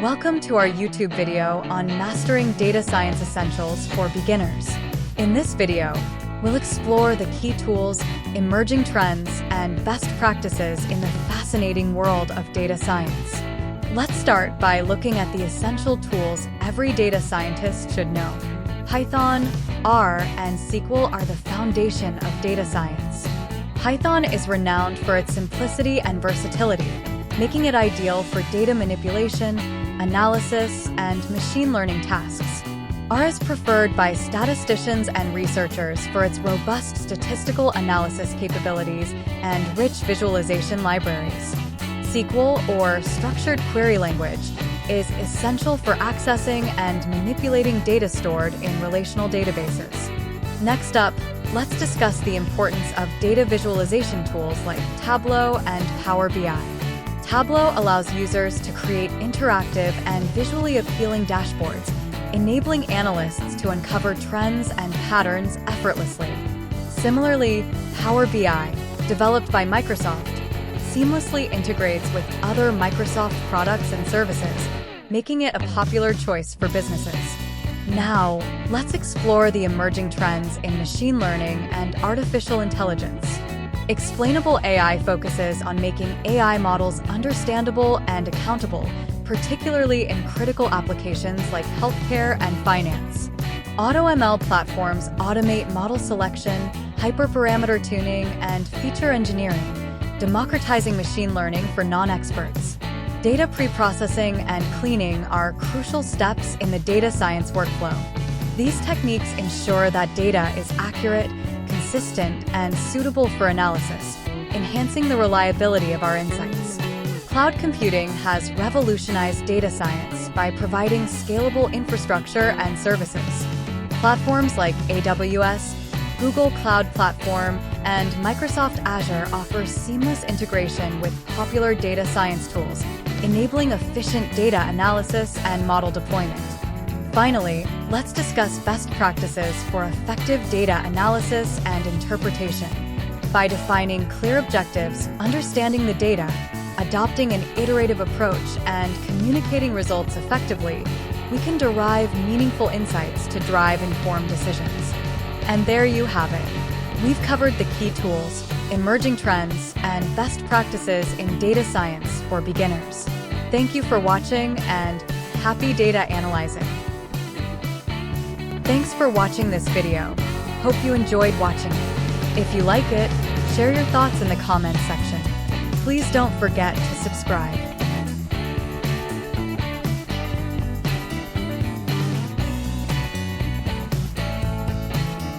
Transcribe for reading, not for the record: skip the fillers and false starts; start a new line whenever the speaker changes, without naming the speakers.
Welcome to our YouTube video on Mastering Data Science Essentials for Beginners. In this video, we'll explore the key tools, emerging trends, and best practices in the fascinating world of data science. Let's start by looking at the essential tools every data scientist should know. Python, R, and SQL are the foundation of data science. Python is renowned for its simplicity and versatility, making it ideal for data manipulation, analysis, and machine learning tasks. R is preferred by statisticians and researchers for its robust statistical analysis capabilities and rich visualization libraries. SQL, or Structured Query Language, is essential for accessing and manipulating data stored in relational databases. Next up, let's discuss the importance of data visualization tools like Tableau and Power BI. Tableau allows users to create interactive and visually appealing dashboards, enabling analysts to uncover trends and patterns effortlessly. Similarly, Power BI, developed by Microsoft, seamlessly integrates with other Microsoft products and services, making it a popular choice for businesses. Now, let's explore the emerging trends in machine learning and artificial intelligence. Explainable AI focuses on making AI models understandable and accountable, particularly in critical applications like healthcare and finance. AutoML platforms automate model selection, hyperparameter tuning, and feature engineering, democratizing machine learning for non-experts. Data preprocessing and cleaning are crucial steps in the data science workflow. These techniques ensure that data is accurate, consistent, and suitable for analysis, enhancing the reliability of our insights. Cloud computing has revolutionized data science by providing scalable infrastructure and services. Platforms like AWS, Google Cloud Platform, and Microsoft Azure offer seamless integration with popular data science tools, enabling efficient data analysis and model deployment. Finally, let's discuss best practices for effective data analysis and interpretation. By defining clear objectives, understanding the data, adopting an iterative approach, and communicating results effectively, we can derive meaningful insights to drive informed decisions. And there you have it. We've covered the key tools, emerging trends, and best practices in data science for beginners. Thank you for watching, and happy data analyzing. Thanks for watching this video. Hope you enjoyed watching it. If you like it, share your thoughts in the comments section. Please don't forget to subscribe.